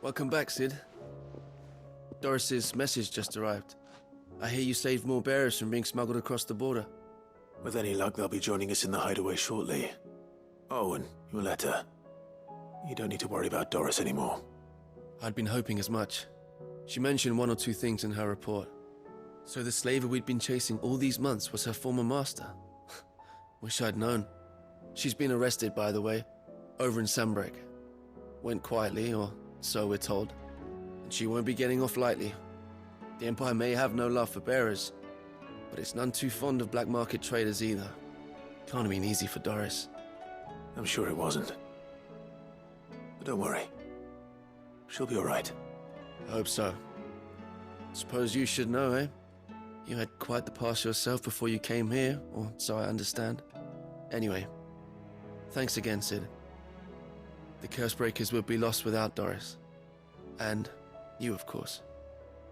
Welcome back, Sid. Doris's message just arrived. I hear you saved more bearers from being smuggled across the border. With any luck, they'll be joining us in the hideaway shortly. Oh, and your letter. You don't need to worry about Doris anymore. I'd been hoping as much. She mentioned one or two things in her report. So the slaver we'd been chasing all these months was her former master. Wish I'd known. She's been arrested, by the way, over in Sambrek. Went quietly, or so we're told. And she won't be getting off lightly. The Empire may have no love for bearers, but it's none too fond of black market traders either. Can't have been easy for Doris. I'm sure it wasn't. But don't worry. She'll be all right. I hope so. Suppose you should know, eh? You had quite the past yourself before you came here, or so I understand. Anyway, thanks again, Sid. The Cursebreakers would be lost without Doris. And you, of course.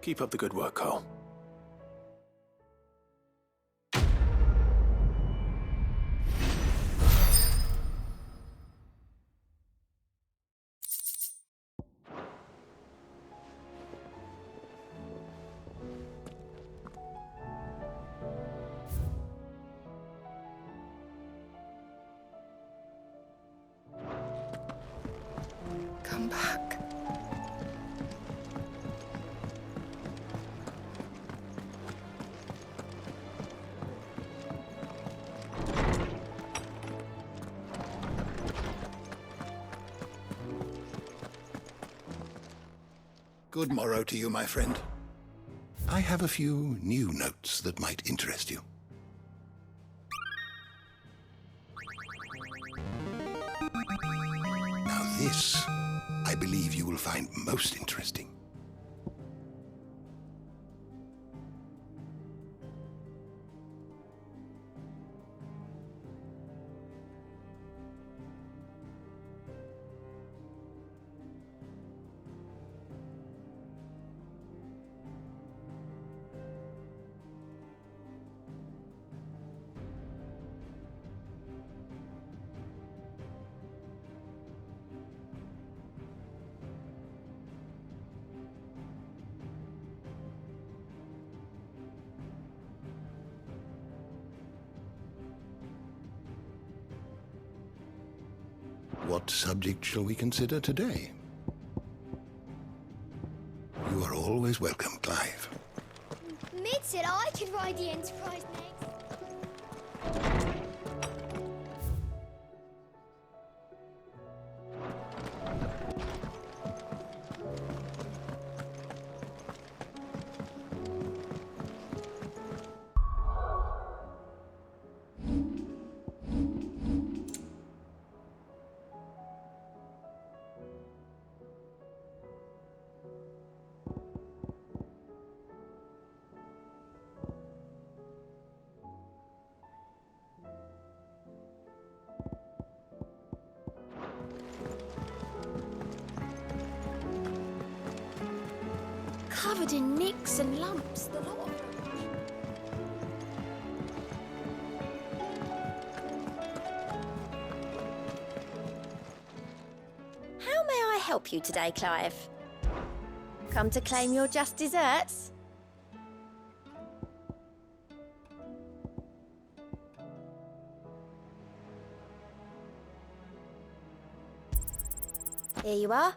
Keep up the good work, Cole. Come back. Good morrow to you, my friend. I have a few new notes that might interest you. Now this, I believe you will find most interesting. What subject shall we consider today? You are always welcome, Clive. Mid said I could ride the Enterprise next. Covered in nicks and lumps, the lot of them. How may I help you today, Clive? Come to claim your just desserts? Here you are.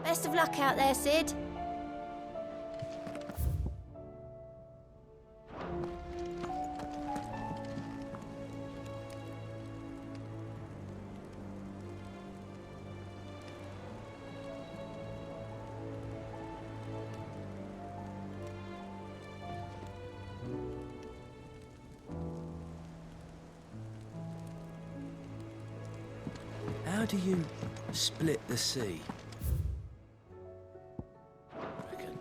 Best of luck out there, Sid. How do you split the sea? Reckon.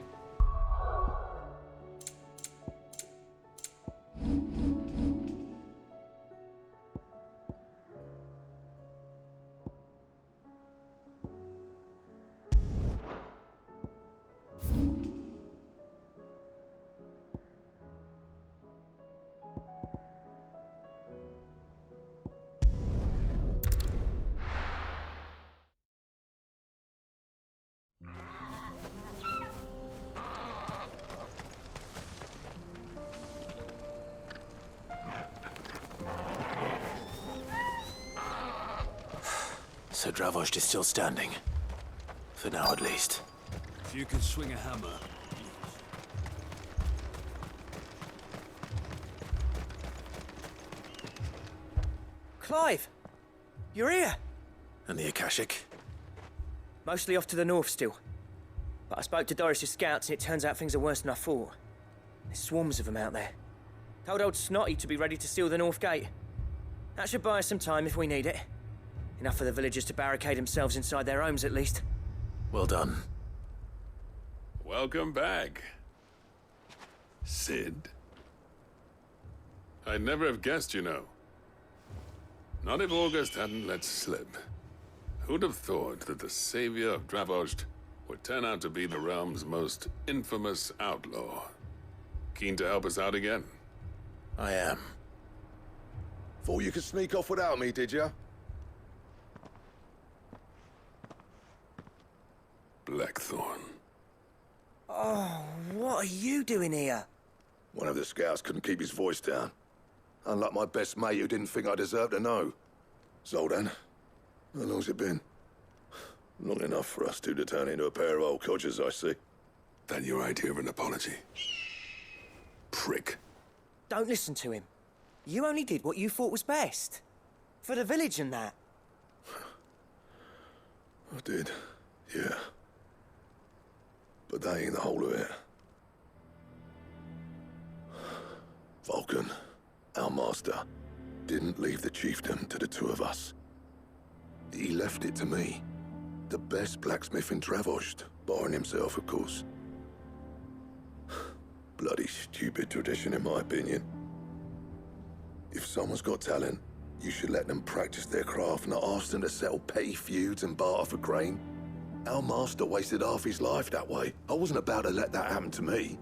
So Dravost is still standing. For now, at least. If you can swing a hammer. Clive! You're here! And the Akashic? Mostly off to the north still. But I spoke to Doris's scouts and it turns out things are worse than I thought. There's swarms of them out there. Told old Snotty to be ready to seal the north gate. That should buy us some time if we need it. Enough for the villagers to barricade themselves inside their homes at least. Well done. Welcome back, Sid. I'd never have guessed, you know. Not if August hadn't let slip. Who'd have thought that the savior of Dravost would turn out to be the realm's most infamous outlaw? Keen to help us out again? I am. Thought you could sneak off without me, did you? Blackthorn. Oh, what are you doing here? One of the scouts couldn't keep his voice down. Unlike my best mate who didn't think I deserved to know. Zoldan, how long's it been? Long enough for us two to turn into a pair of old codgers, I see. That your idea of an apology? Prick. Don't listen to him. You only did what you thought was best. For the village and that. I did, yeah. But that ain't the whole of it. Vulcan, our master, didn't leave the chiefdom to the two of us. He left it to me. The best blacksmith in Dravost, barring himself, of course. Bloody stupid tradition, in my opinion. If someone's got talent, you should let them practice their craft, not ask them to settle petty feuds and barter for grain. Our master wasted half his life that way. I wasn't about to let that happen to me.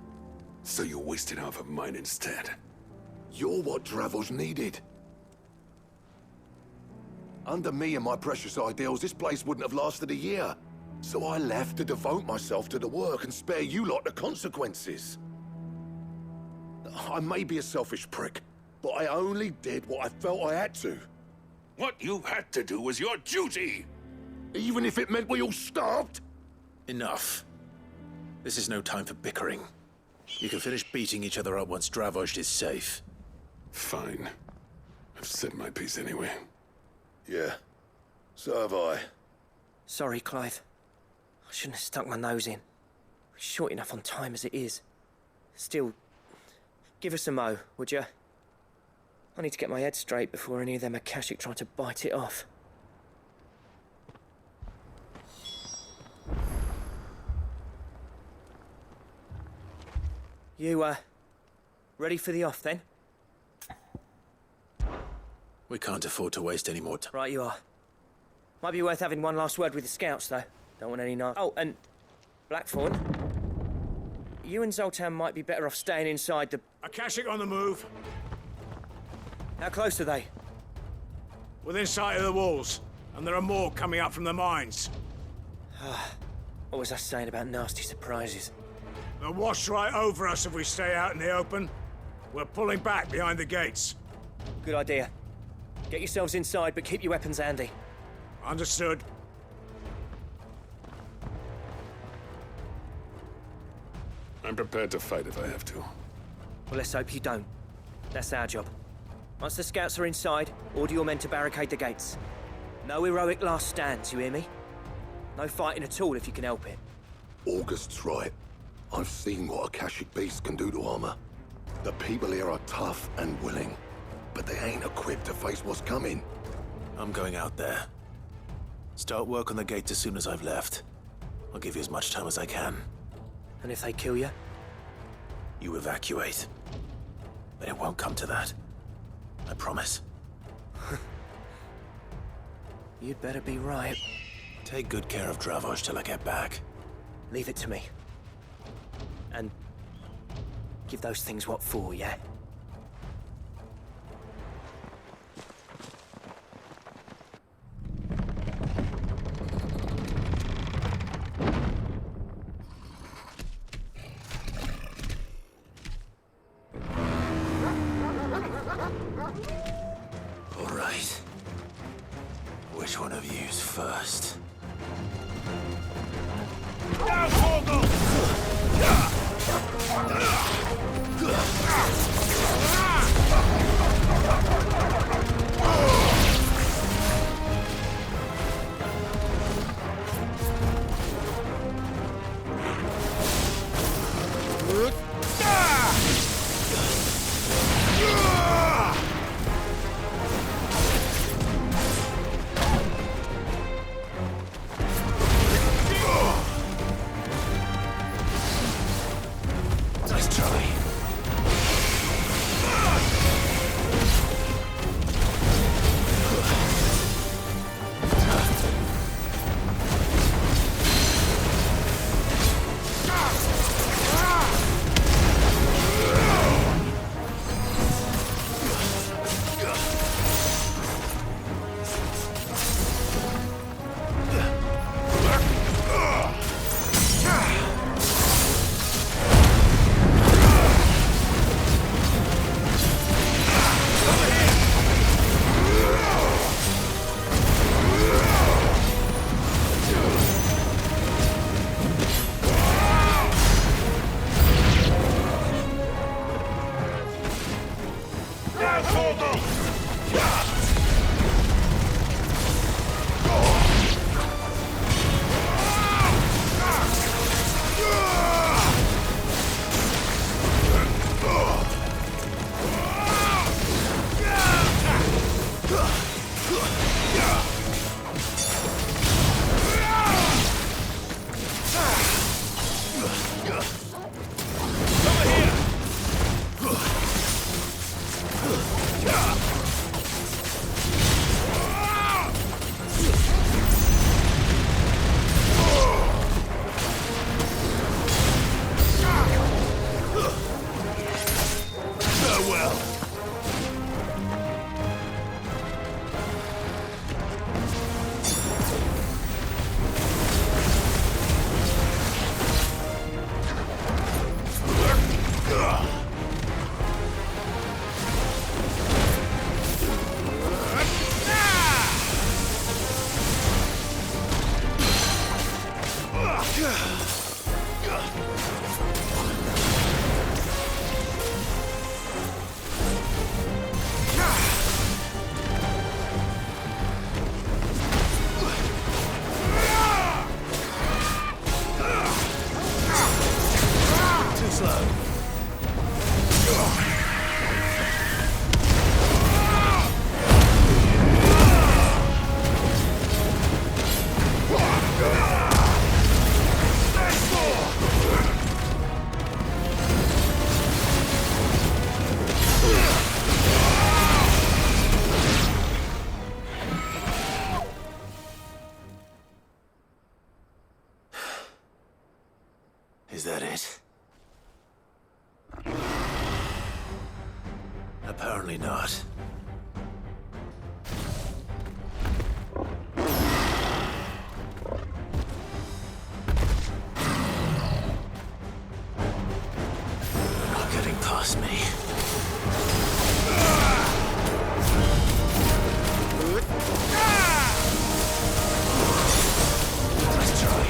So you wasted half of mine instead. You're what Dravost needed. Under me and my precious ideals, this place wouldn't have lasted a year. So I left to devote myself to the work and spare you lot the consequences. I may be a selfish prick, but I only did what I felt I had to. What you had to do was your duty! Even if it meant we all starved? Enough. This is no time for bickering. You can finish beating each other up once Dravost is safe. Fine. I've said my piece anyway. Yeah, so have I. Sorry, Clive. I shouldn't have stuck my nose in. We're short enough on time as it is. Still, give us a mo, would you? I need to get my head straight before any of them Akashic try to bite it off. You, ready for the off, then? We can't afford to waste any more time. Right you are. Might be worth having one last word with the scouts, though. Don't want any Oh, and Blackthorn. You and Zoltan might be better off staying inside the... Akashic on the move. How close are they? Within sight of the walls. And there are more coming up from the mines. What was I saying about nasty surprises? They'll wash right over us if we stay out in the open. We're pulling back behind the gates. Good idea. Get yourselves inside, but keep your weapons handy. Understood. I'm prepared to fight if I have to. Well, let's hope you don't. That's our job. Once the scouts are inside, order your men to barricade the gates. No heroic last stands, you hear me? No fighting at all if you can help it. August's right. I've seen what Akashic beasts can do to armor. The people here are tough and willing, but they ain't equipped to face what's coming. I'm going out there. Start work on the gate as soon as I've left. I'll give you as much time as I can. And if they kill you? You evacuate. But it won't come to that. I promise. You'd better be right. Take good care of Dravost till I get back. Leave it to me. And give those things what for, yeah? All right. We're Which one of you's first? Nice try. Is that it? Apparently not. You're not getting past me. Nice try.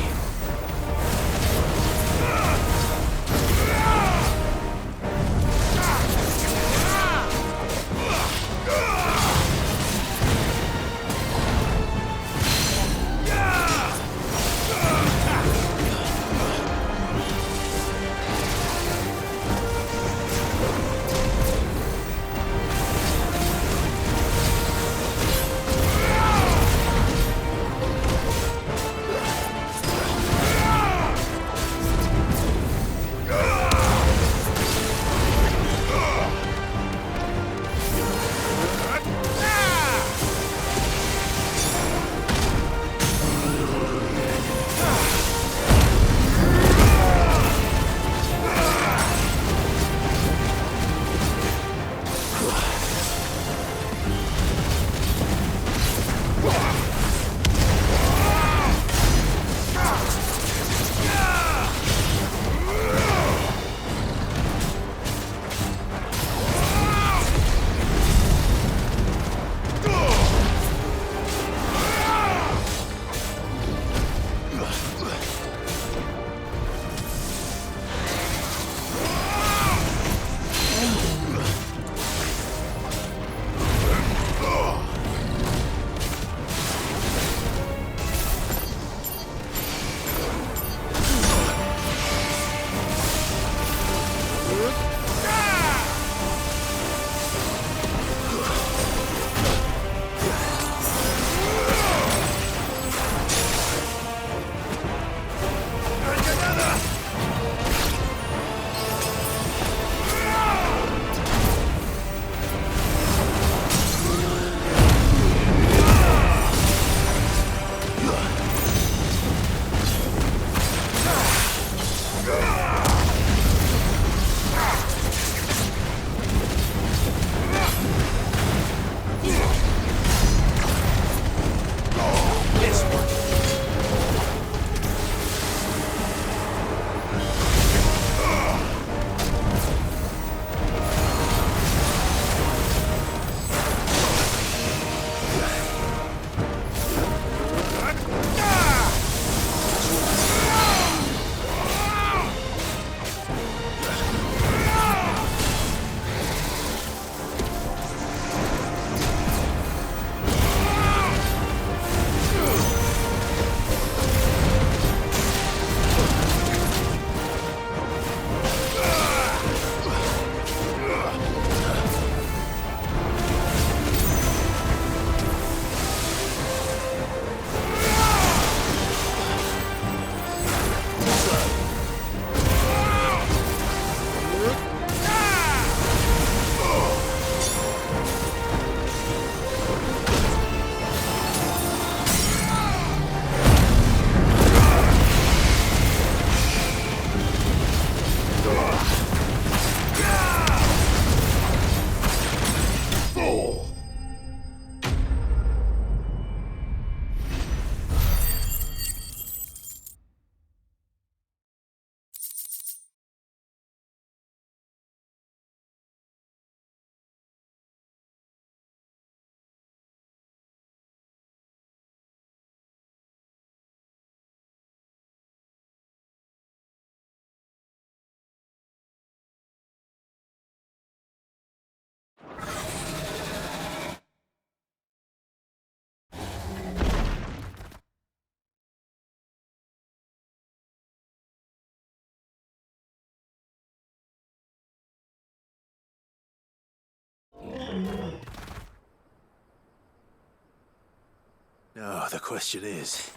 Now, the question is,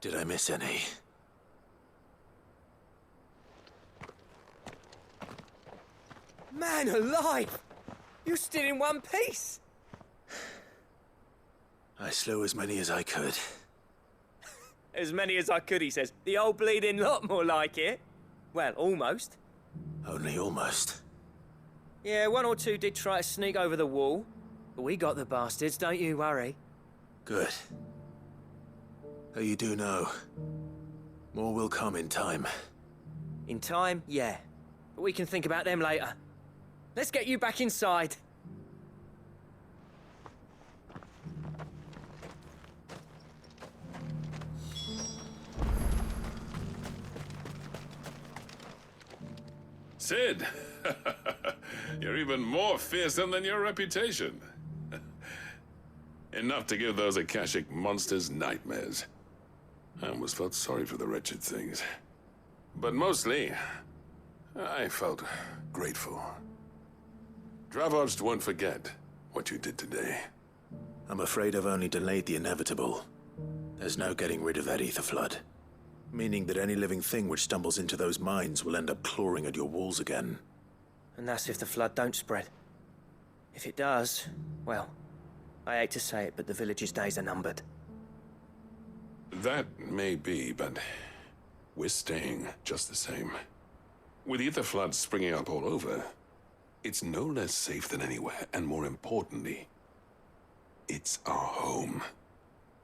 did I miss any? Man alive! You're still in one piece! I slew as many as I could. As many as I could, he says. The old bleeding lot, more like it. Well, almost. Only almost. Yeah, one or two did try to sneak over the wall. But we got the bastards, don't you worry. Good. Though you do know, more will come in time. In time, yeah. But we can think about them later. Let's get you back inside. Sid! You're even more fearsome than your reputation. Enough to give those Akashic monsters nightmares. I almost felt sorry for the wretched things. But mostly, I felt grateful. Dravoged won't forget what you did today. I'm afraid I've only delayed the inevitable. There's no getting rid of that ether flood. Meaning that any living thing which stumbles into those mines will end up clawing at your walls again. And that's if the flood don't spread. If it does, well, I hate to say it, but the village's days are numbered. That may be, but we're staying just the same. With ether floods springing up all over, it's no less safe than anywhere, and more importantly, it's our home.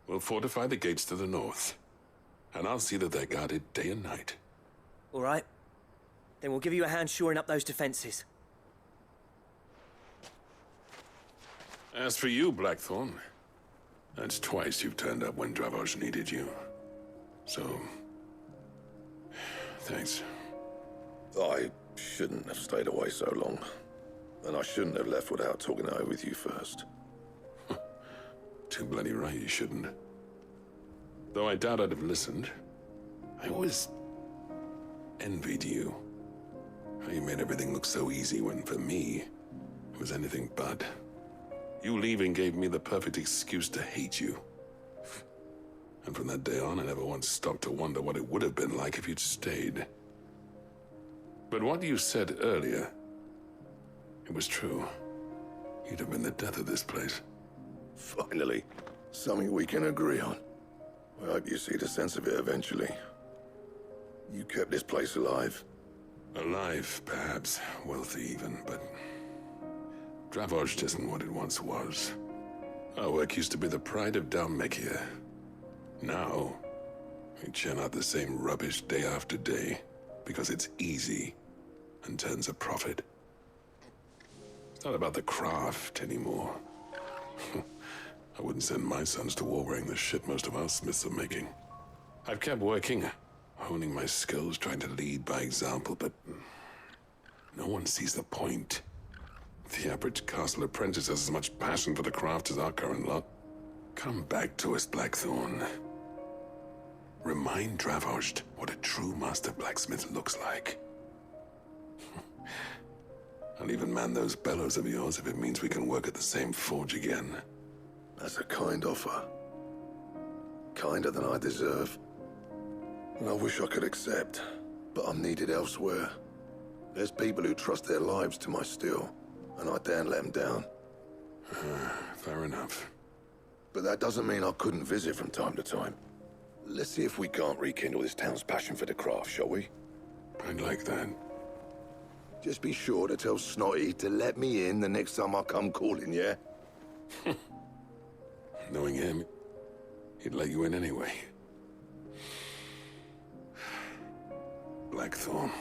We'll fortify the gates to the north, and I'll see that they're guarded day and night. All right. Then we'll give you a hand shoring up those defenses. As for you, Blackthorn, that's twice you've turned up when Dravos needed you. So, thanks. I shouldn't have stayed away so long. And I shouldn't have left without talking it over with you first. Too bloody right you shouldn't. Though I doubt I'd have listened. I always envied you. How you made everything look so easy when, for me, it was anything but. You leaving gave me the perfect excuse to hate you. And from that day on, I never once stopped to wonder what it would have been like if you'd stayed. But what you said earlier, it was true. You'd have been the death of this place. Finally, something we can agree on. I hope you see the sense of it eventually. You kept this place alive. Alive, perhaps. Wealthy even, but Dravoged isn't what it once was. Our work used to be the pride of Dalmekia. Now, we churn out the same rubbish day after day because it's easy and turns a profit. It's not about the craft anymore. I wouldn't send my sons to war wearing the shit most of our smiths are making. I've kept working, honing my skills, trying to lead by example, but no one sees the point. The average castle apprentice has as much passion for the craft as our current lot. Come back to us, Blackthorn. Remind Dravoged what a true master blacksmith looks like. I'll even man those bellows of yours if it means we can work at the same forge again. That's a kind offer. Kinder than I deserve. And I wish I could accept, but I'm needed elsewhere. There's people who trust their lives to my steel, and I daren't let them down. Fair enough. But that doesn't mean I couldn't visit from time to time. Let's see if we can't rekindle this town's passion for the craft, shall we? I'd like that. Just be sure to tell Snotty to let me in the next time I come calling, yeah? Knowing him, he'd let you in anyway. Blackthorn.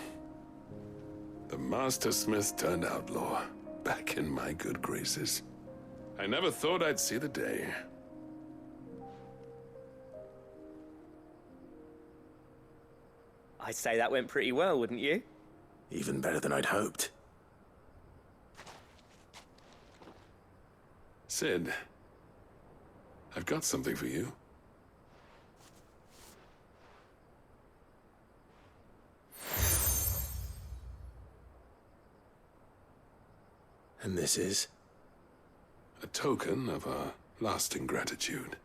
The Master Smith turned outlaw, back in my good graces. I never thought I'd see the day. I'd say that went pretty well, wouldn't you? Even better than I'd hoped. Sid, I've got something for you. And this is? A token of our lasting gratitude.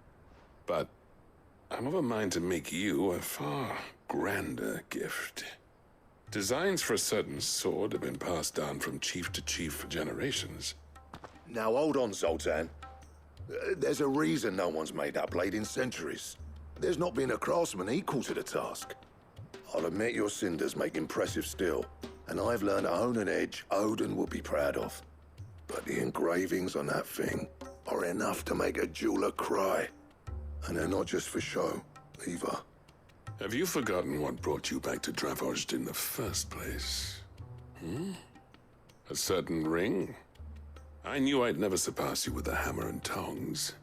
But I'm of a mind to make you a far grander gift. Designs for a certain sword have been passed down from chief to chief for generations. Now hold on, Zoltan. There's a reason no one's made that blade in centuries. There's not been a craftsman equal to the task. I'll admit your cinders make impressive steel, and I've learned to own an edge Odin will be proud of. But the engravings on that thing are enough to make a jeweler cry. And they're not just for show, either. Have you forgotten what brought you back to Dravozd in the first place? A certain ring? I knew I'd never surpass you with a hammer and tongs.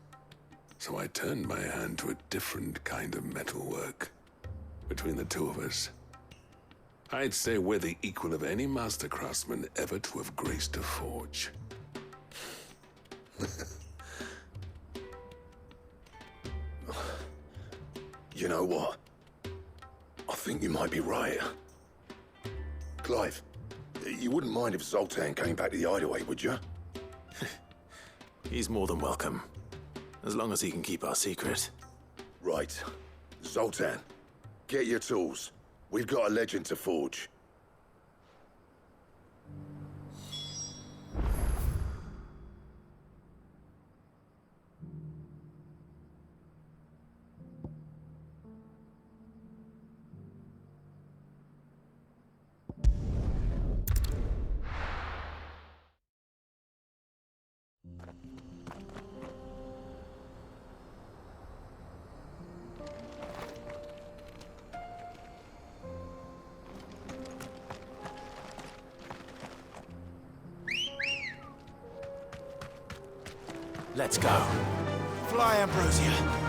So I turned my hand to a different kind of metalwork. Between the two of us, I'd say we're the equal of any master craftsman ever to have graced a forge. You know what? I think you might be right. Clive, you wouldn't mind if Zoltan came back to the Hideaway, would you? He's more than welcome. As long as he can keep our secret. Right. Zoltan, get your tools. We've got a legend to forge. Let's go. Fly, Ambrosia.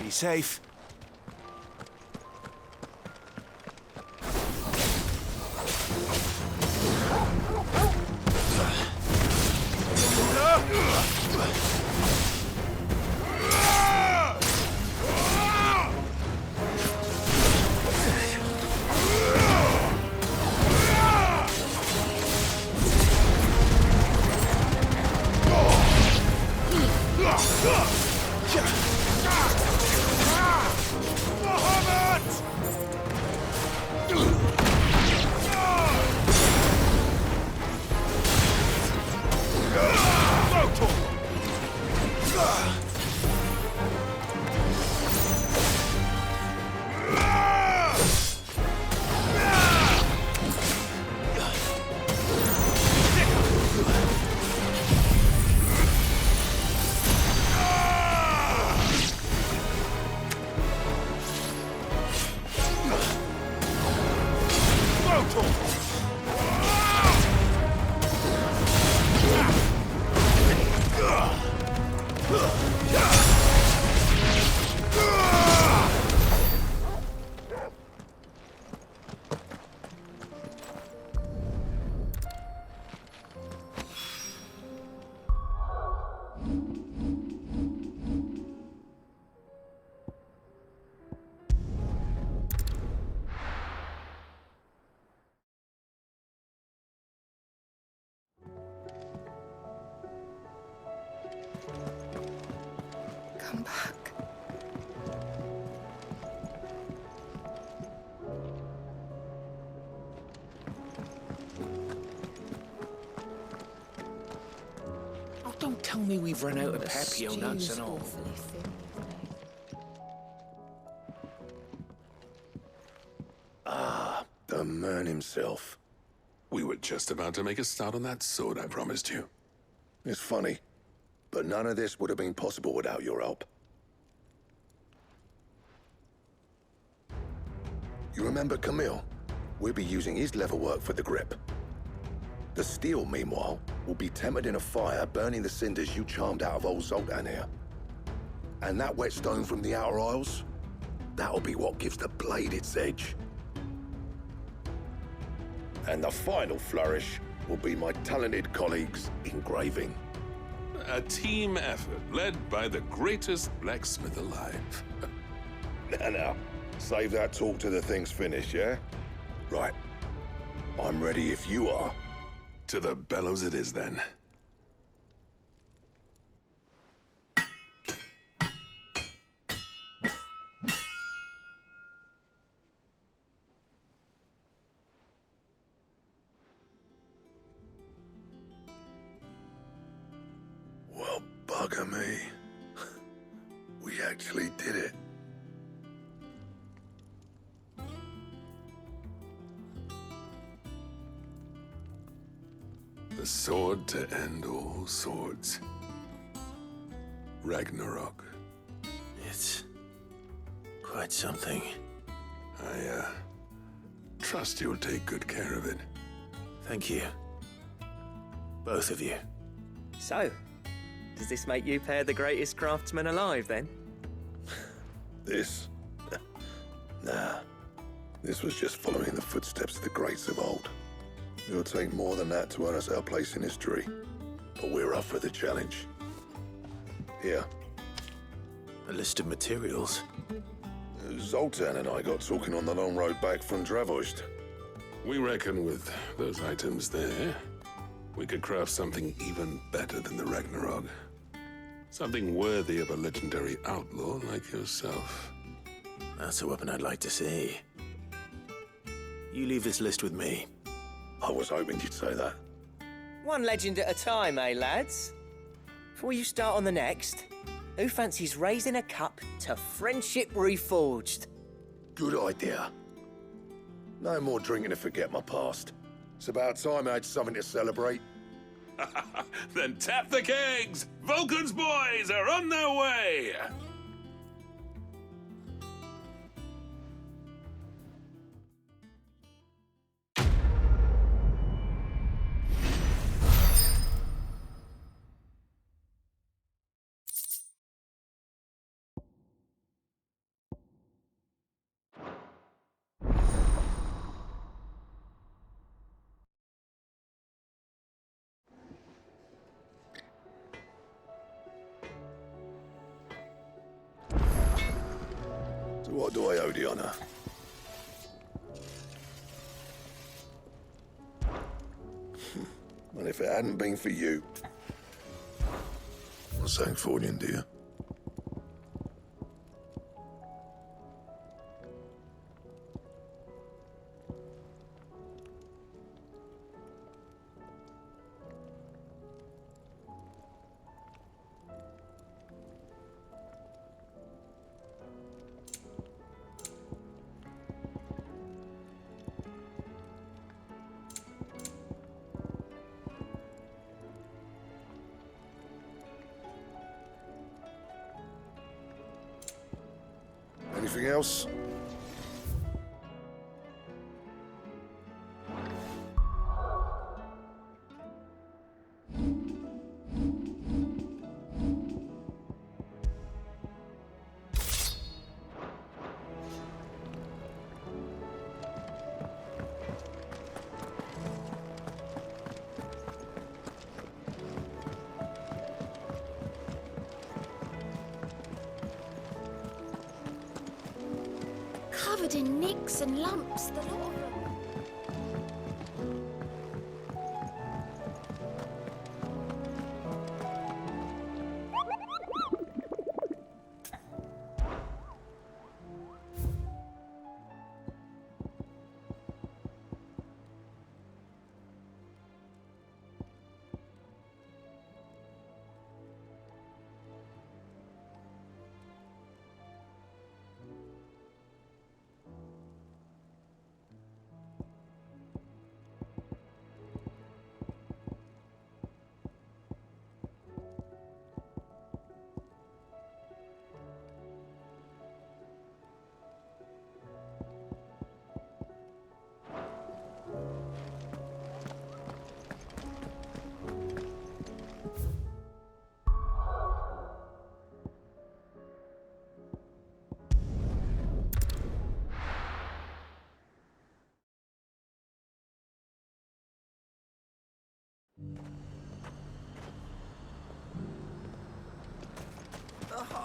Be safe. Come back. Oh, don't tell me we've run out of Pepio nuts and all. The man himself. We were just about to make a start on that sword I promised you. It's funny, but none of this would have been possible without your help. You remember Camille? We'll be using his leather work for the grip. The steel, meanwhile, will be tempered in a fire, burning the cinders you charmed out of old Zoltan here. And that whetstone from the Outer Isles, that'll be what gives the blade its edge. And the final flourish will be my talented colleagues' engraving. A team effort led by the greatest blacksmith alive. Now, save that talk till the thing's finished, yeah? Right. I'm ready if you are. To the bellows it is, then. Well, bugger me. We actually did it. The sword to end all swords. Ragnarok. It's quite something. I trust you'll take good care of it. Thank you. Both of you. So, does this make you pair the greatest craftsman alive, then? This? Nah. This was just following the footsteps of the greats of old. It'll take more than that to earn us our place in history. But we're up for the challenge. Here. A list of materials. Zoltan and I got talking on the long road back from Dravost. We reckon with those items there, we could craft something even better than the Ragnarok. Something worthy of a legendary outlaw like yourself. That's a weapon I'd like to see. You leave this list with me. I was hoping you'd say that. One legend at a time, eh, lads? Before you start on the next, who fancies raising a cup to friendship reforged? Good idea. No more drinking to forget my past. It's about time I had something to celebrate. Then tap the kegs! Vulcan's boys are on their way! So what do I owe the honor? And if it hadn't been for you... What's saying for you, dear? Anything else? Covered in nicks and lumps, the lot of them.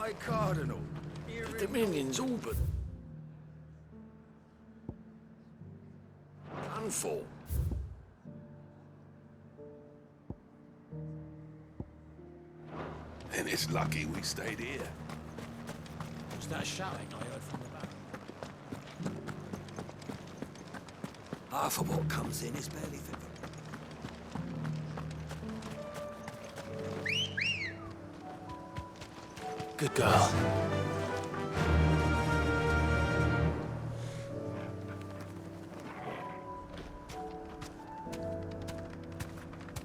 High Cardinal. The Dominion's all but done for. And it's lucky we stayed here. Was that shouting I heard from the back? Half of what comes in is barely fit. Good girl.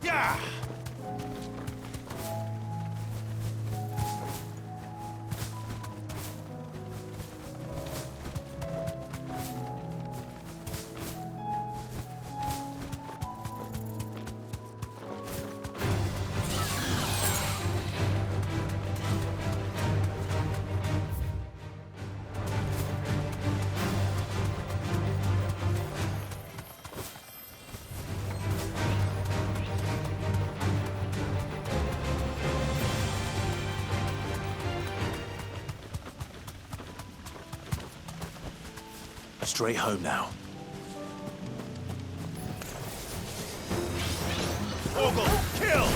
Yeah! Straight home now. Ogle, kill!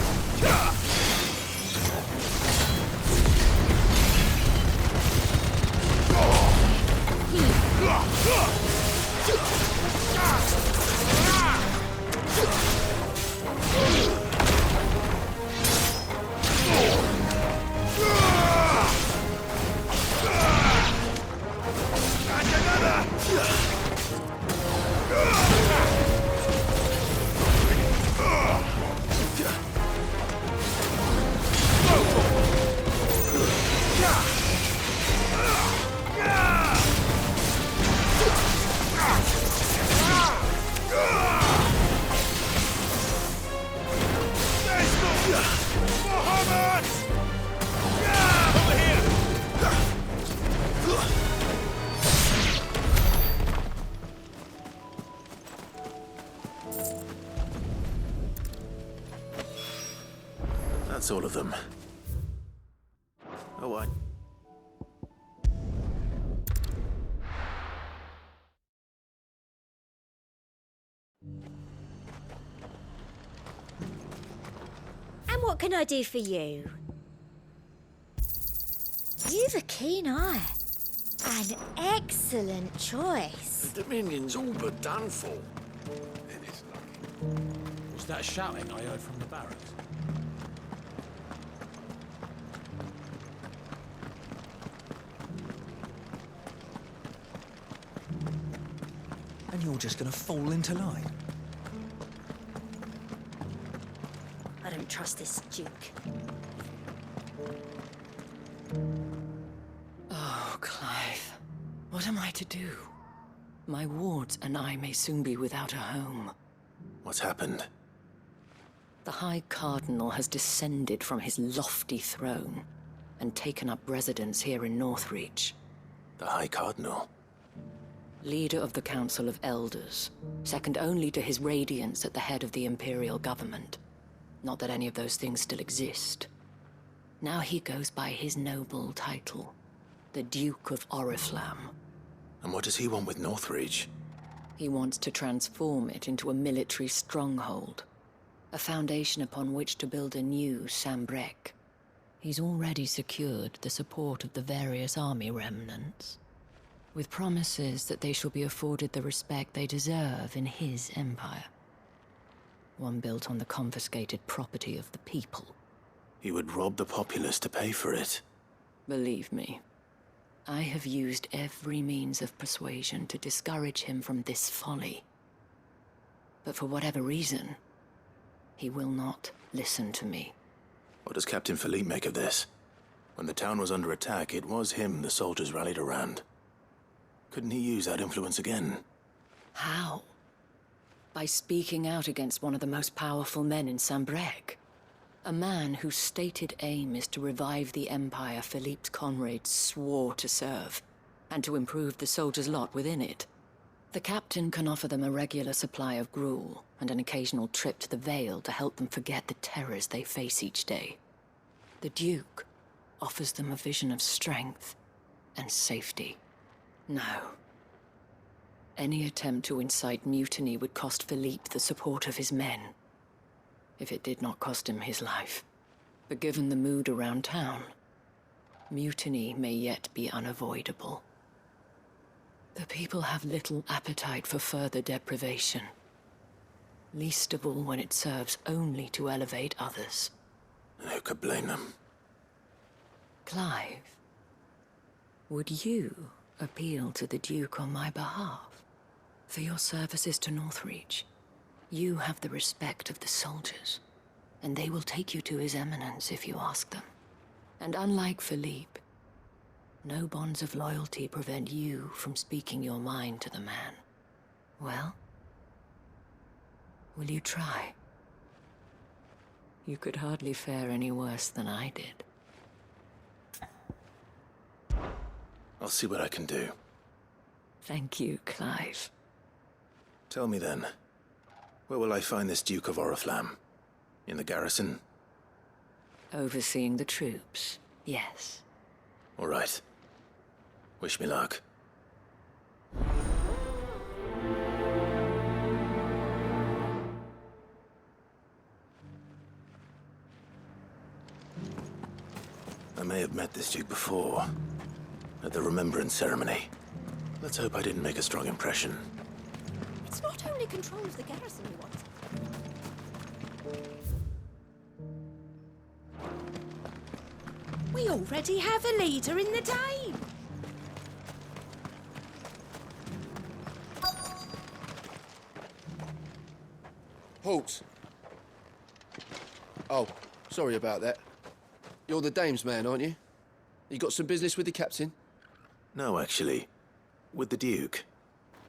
That's all of them. Oh, I... And what can I do for you? You've a keen eye. An excellent choice. The Dominion's all but done for. Was that shouting I heard from the barracks? And you're just gonna fall into line? I don't trust this Duke. Oh, Clive. What am I to do? My wards and I may soon be without a home. What's happened? The High Cardinal has descended from his lofty throne and taken up residence here in Northreach. The High Cardinal? Leader of the Council of Elders, second only to his Radiance at the head of the Imperial government. Not that any of those things still exist. Now he goes by his noble title, the Duke of Oriflamme. And what does he want with Northreach? He wants to transform it into a military stronghold, a foundation upon which to build a new Sambrec. He's already secured the support of the various army remnants, with promises that they shall be afforded the respect they deserve in his empire. One built on the confiscated property of the people. He would rob the populace to pay for it. Believe me, I have used every means of persuasion to discourage him from this folly. But for whatever reason, he will not listen to me. What does Captain Philippe make of this? When the town was under attack, it was him the soldiers rallied around. Couldn't he use that influence again? How? By speaking out against one of the most powerful men in Sambrec. A man whose stated aim is to revive the empire Philippe's comrades swore to serve, and to improve the soldiers' lot within it. The captain can offer them a regular supply of gruel, and an occasional trip to the Vale to help them forget the terrors they face each day. The Duke offers them a vision of strength and safety. No. Any attempt to incite mutiny would cost Philippe the support of his men, if it did not cost him his life. But given the mood around town, mutiny may yet be unavoidable. The people have little appetite for further deprivation, least of all when it serves only to elevate others. And who could blame them? Clive, would you appeal to the Duke on my behalf? For your services to Northreach, you have the respect of the soldiers, and they will take you to His Eminence if you ask them. And unlike Philippe, no bonds of loyalty prevent you from speaking your mind to the man. Well, will you try? You could hardly fare any worse than I did. I'll see what I can do. Thank you, Clive. Tell me then, where will I find this Duke of Oriflamme? In the garrison? Overseeing the troops, yes. All right. Wish me luck. I may have met this Duke before, at the Remembrance Ceremony. Let's hope I didn't make a strong impression. It's not only control of the garrison he wants. We already have a leader in the Dane. Halt! Oh, sorry about that. You're the dame's man, aren't you? You got some business with the captain? No, actually. With the Duke.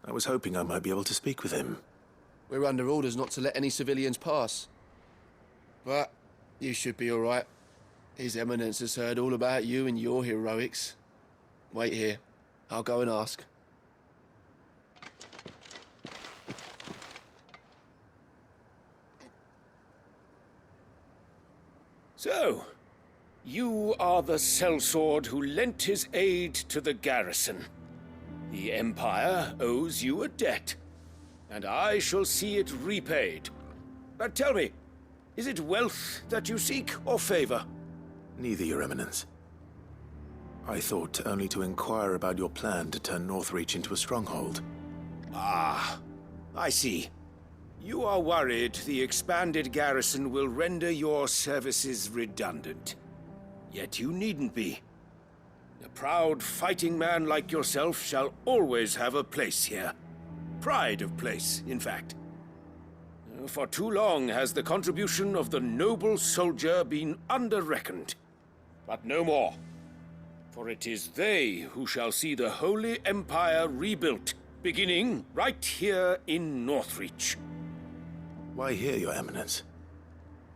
I was hoping I might be able to speak with him. We're under orders not to let any civilians pass. But you should be all right. His Eminence has heard all about you and your heroics. Wait here. I'll go and ask. So, you are the sellsword who lent his aid to the garrison. The Empire owes you a debt, and I shall see it repaid. But tell me, is it wealth that you seek, or favor? Neither, Your Eminence. I thought only to inquire about your plan to turn Northreach into a stronghold. Ah, I see. You are worried the expanded garrison will render your services redundant. Yet you needn't be. A proud fighting man like yourself shall always have a place here. Pride of place, in fact. For too long has the contribution of the noble soldier been under-reckoned. But no more. For it is they who shall see the Holy Empire rebuilt, beginning right here in Northreach. Why here, Your Eminence?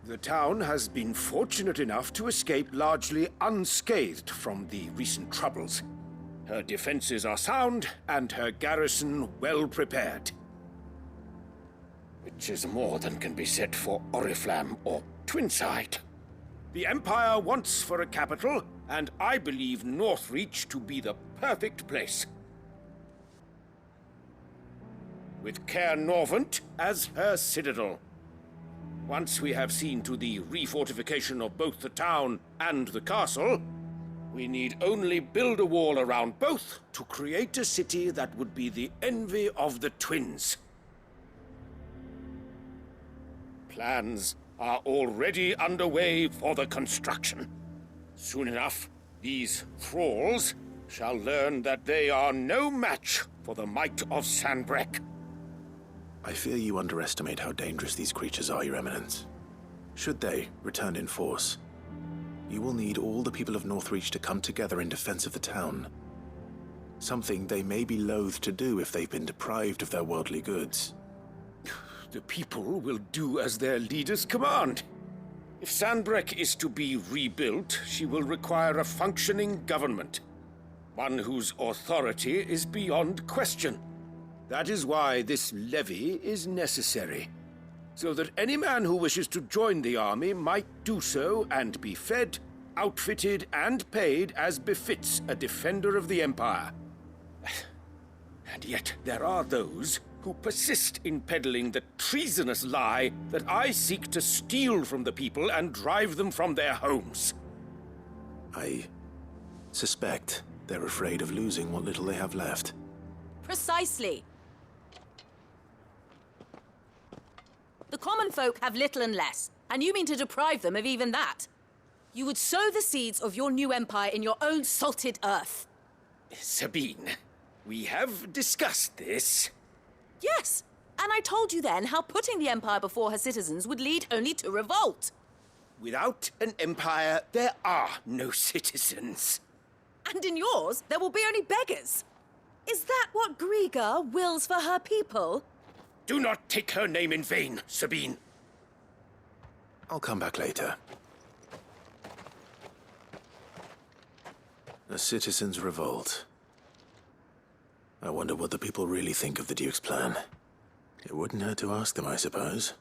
The town has been fortunate enough to escape largely unscathed from the recent troubles. Her defenses are sound, and her garrison well prepared. Which is more than can be said for Oriflamme or Twinside. The Empire wants for a capital, and I believe Northreach to be the perfect place. With Caer Norvent as her citadel. Once we have seen to the refortification of both the town and the castle, we need only build a wall around both to create a city that would be the envy of the twins. Plans are already underway for the construction. Soon enough, these thralls shall learn that they are no match for the might of Sanbreque. I fear you underestimate how dangerous these creatures are, Your Eminence. Should they return in force, you will need all the people of Northreach to come together in defense of the town. Something they may be loath to do if they've been deprived of their worldly goods. The people will do as their leaders command. If Sanbreque is to be rebuilt, she will require a functioning government. One whose authority is beyond question. That is why this levy is necessary. So that any man who wishes to join the army might do so and be fed outfitted and paid as befits a defender of the Empire. And yet there are those who persist in peddling the treasonous lie that I seek to steal from the people and drive them from their homes. I suspect they're afraid of losing what little they have left. Precisely. The common folk have little and less, and you mean to deprive them of even that. You would sow the seeds of your new empire in your own salted earth. Sabine, we have discussed this. Yes, and I told you then how putting the empire before her citizens would lead only to revolt. Without an empire, there are no citizens. And in yours, there will be only beggars. Is that what Griga wills for her people? Do not take her name in vain, Sabine. I'll come back later. A citizens' revolt. I wonder what the people really think of the Duke's plan. It wouldn't hurt to ask them, I suppose.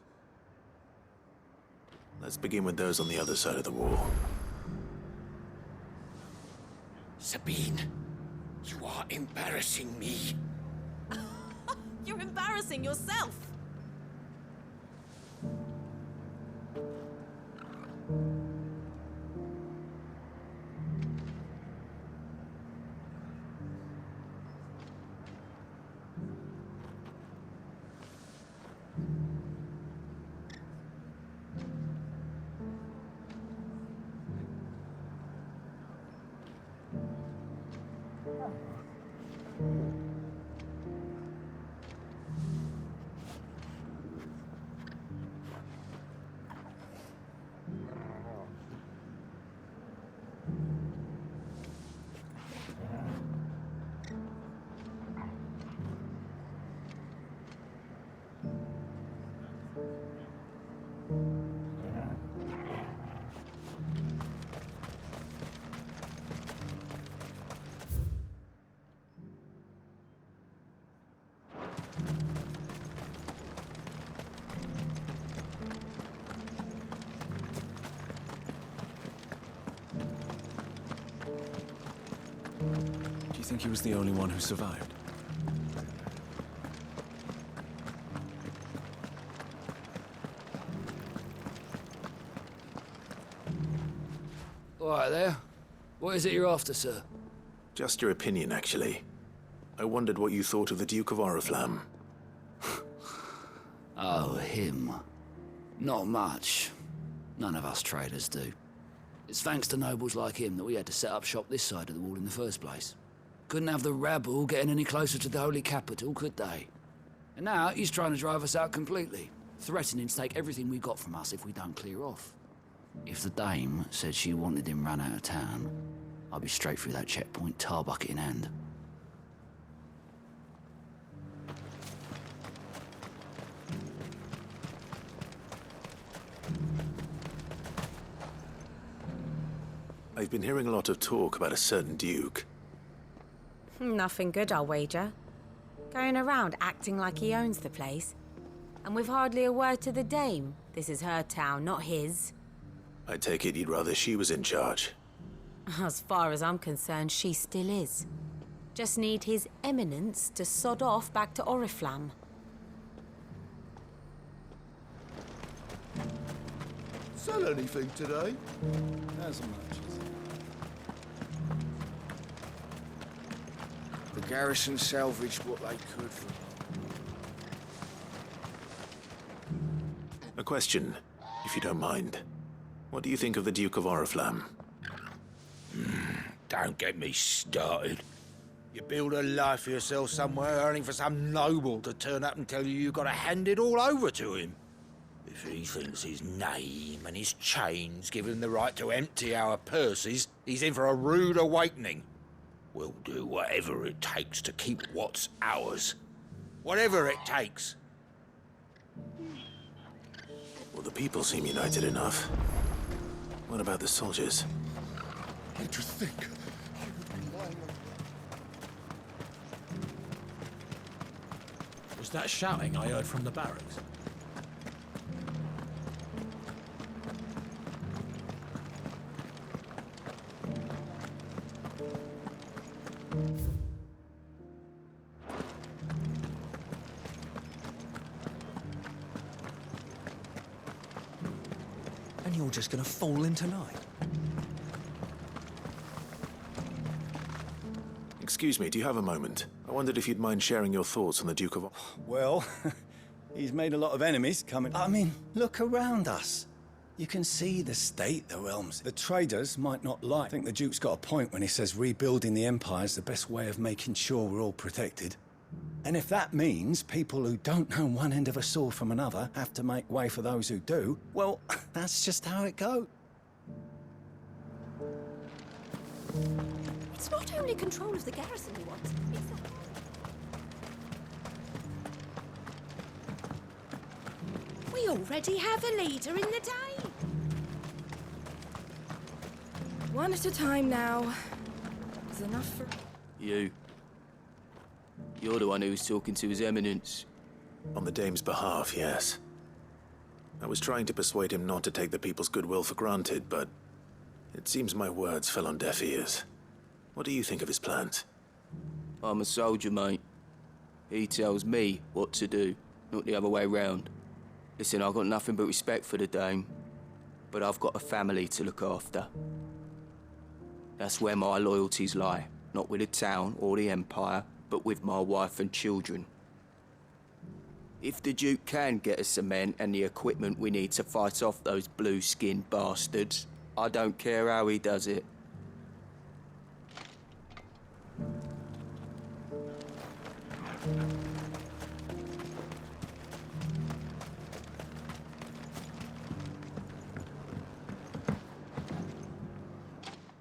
Let's begin with those on the other side of the wall. Sabine, you are embarrassing me. You're embarrassing yourself. Do you think he was the only one who survived? All right there. What is it you're after, sir? Just your opinion, actually. I wondered what you thought of the Duke of Oriflamme. Oh, him. Not much. None of us traders do. It's thanks to nobles like him that we had to set up shop this side of the wall in the first place. Couldn't have the rabble getting any closer to the holy capital, could they? And now he's trying to drive us out completely, threatening to take everything we got from us if we don't clear off. If the dame said she wanted him run out of town, I'd be straight through that checkpoint, tar bucket in hand. I've been hearing a lot of talk about a certain Duke. Nothing good, I'll wager. Going around acting like he owns the place. And with hardly a word to the dame. This is her town, not his. I take it you'd rather she was in charge. As far as I'm concerned, she still is. Just need his eminence to sod off back to Oriflamme. Sell anything today? As much as... The garrison salvaged what they could from... A question, if you don't mind. What do you think of the Duke of Oriflamme? Don't get me started. You build a life for yourself somewhere, earning for some noble to turn up and tell you you've got to hand it all over to him. If he thinks his name and his chains give him the right to empty our purses, he's in for a rude awakening. We'll do whatever it takes to keep what's ours. Whatever it takes. Well, the people seem united enough. What about the soldiers? What do you think? You would be lying on... Was that shouting I heard from the barracks? And you're just gonna fall in tonight? Excuse me, do you have a moment? I wondered if you'd mind sharing your thoughts on the Duke of... Well, he's made a lot of enemies coming. I mean, look around us. You can see the state the realm's. The traders might not like. I think the Duke's got a point when he says rebuilding the Empire is the best way of making sure we're all protected. And if that means people who don't know one end of a sword from another have to make way for those who do, well, that's just how it goes. It's not only control of the garrison he wants, it's the... We already have a leader in the Dane. One at a time now. Is enough for... You. You're the one who was talking to His Eminence. On the Dame's behalf, yes. I was trying to persuade him not to take the people's goodwill for granted, but it seems my words fell on deaf ears. What do you think of his plans? I'm a soldier, mate. He tells me what to do, not the other way round. Listen, I've got nothing but respect for the Dame, but I've got a family to look after. That's where my loyalties lie, not with the town or the Empire, but with my wife and children. If the Duke can get us the men and the equipment we need to fight off those blue-skinned bastards, I don't care how he does it.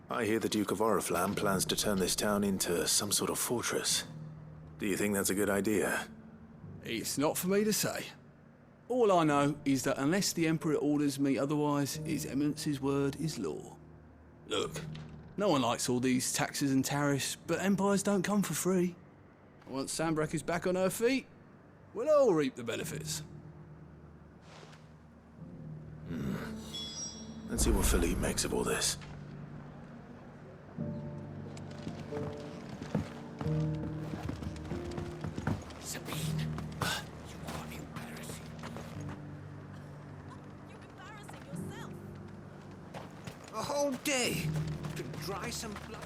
I hear the Duke of Oriflamme plans to turn this town into some sort of fortress. Do you think that's a good idea? It's not for me to say. All I know is that unless the Emperor orders me otherwise, His Eminence's word is law. Look, no one likes all these taxes and tariffs, but empires don't come for free. Once Sanbreque is back on her feet, we'll all reap the benefits. Let's see what Philippe makes of all this. A whole day to dry some blood.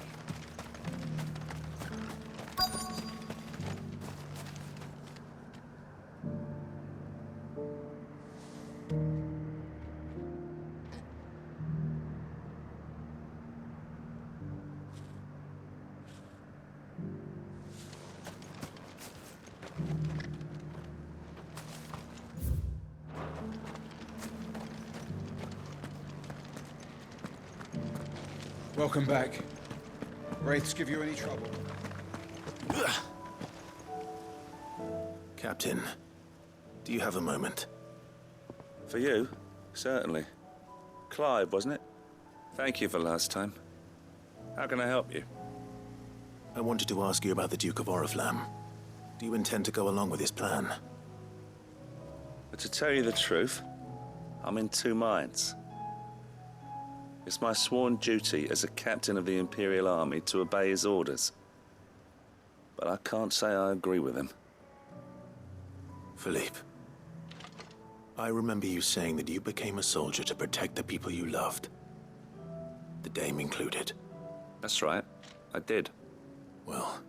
Welcome back. Wraiths give you any trouble? Captain, do you have a moment? For you? Certainly. Clive, wasn't it? Thank you for last time. How can I help you? I wanted to ask you about the Duke of Oriflamme. Do you intend to go along with his plan? But to tell you the truth, I'm in two minds. It's my sworn duty as a captain of the Imperial Army to obey his orders. But I can't say I agree with him. Philippe, I remember you saying that you became a soldier to protect the people you loved. The Dame included. That's right, I did. Well,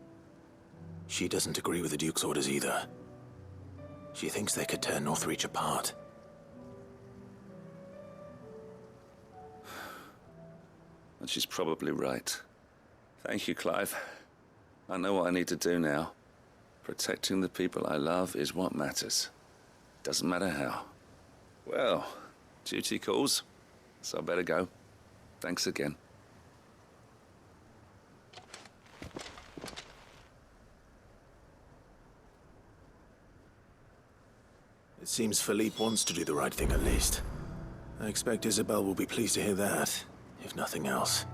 she doesn't agree with the Duke's orders either. She thinks they could tear Northreach apart. And she's probably right. Thank you, Clive. I know what I need to do now. Protecting the people I love is what matters. Doesn't matter how. Well, duty calls, so I better go. Thanks again. It seems Philippe wants to do the right thing at least. I expect Isabel will be pleased to hear that, if nothing else.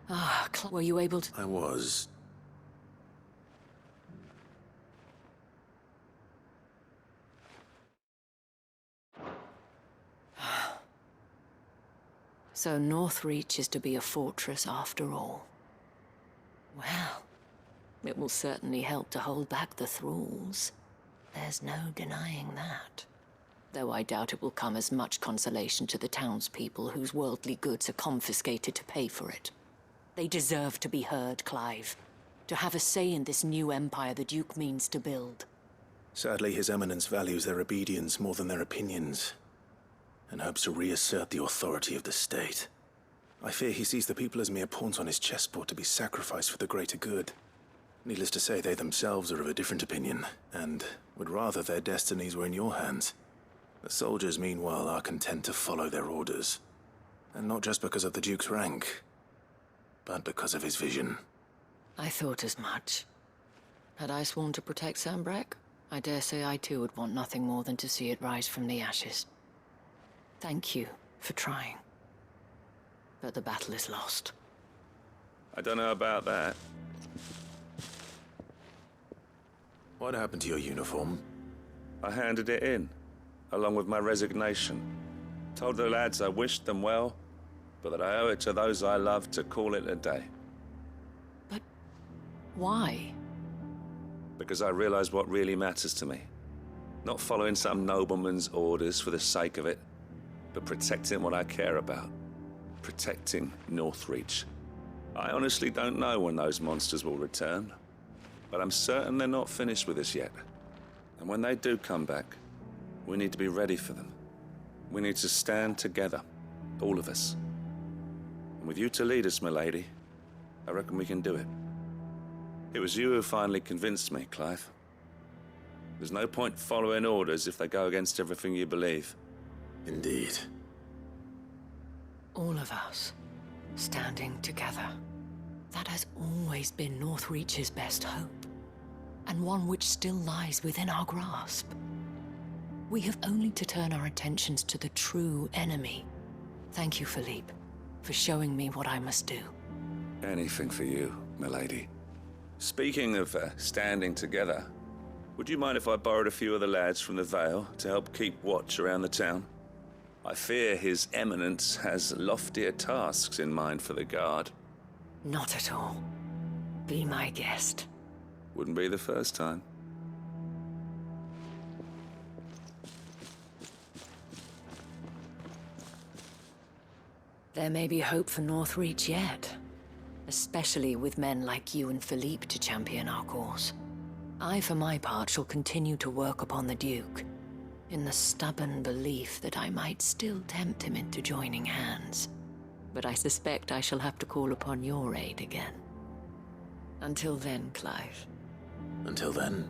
Ah, were you able to... I was. So Northreach is to be a fortress after all. Well, it will certainly help to hold back the thralls. There's no denying that. Though I doubt it will come as much consolation to the townspeople whose worldly goods are confiscated to pay for it. They deserve to be heard, Clive. To have a say in this new empire the Duke means to build. Sadly, His Eminence values their obedience more than their opinions, and hopes to reassert the authority of the state. I fear he sees the people as mere pawns on his chessboard to be sacrificed for the greater good. Needless to say, they themselves are of a different opinion, and would rather their destinies were in your hands. The soldiers, meanwhile, are content to follow their orders. And not just because of the Duke's rank, but because of his vision. I thought as much. Had I sworn to protect Sambrek, I dare say I too would want nothing more than to see it rise from the ashes. Thank you for trying. But the battle is lost. I don't know about that. What happened to your uniform? I handed it in, along with my resignation. Told the lads I wished them well, but that I owe it to those I love to call it a day. But why? Because I realize what really matters to me. Not following some nobleman's orders for the sake of it, but protecting what I care about. Protecting Northreach. I honestly don't know when those monsters will return, but I'm certain they're not finished with us yet. And when they do come back, we need to be ready for them. We need to stand together, all of us. And with you to lead us, milady, I reckon we can do it. It was you who finally convinced me, Clive. There's no point following orders if they go against everything you believe. Indeed. All of us, standing together. That has always been Northreach's best hope, and one which still lies within our grasp. We have only to turn our attentions to the true enemy. Thank you, Philippe, for showing me what I must do. Anything for you, milady. Speaking of standing together, would you mind if I borrowed a few of the lads from the Vale to help keep watch around the town? I fear His Eminence has loftier tasks in mind for the guard. Not at all. Be my guest. Wouldn't be the first time. There may be hope for Northreach yet, especially with men like you and Philippe to champion our cause. I, for my part, shall continue to work upon the Duke, in the stubborn belief that I might still tempt him into joining hands. But I suspect I shall have to call upon your aid again. Until then, Clive. Until then.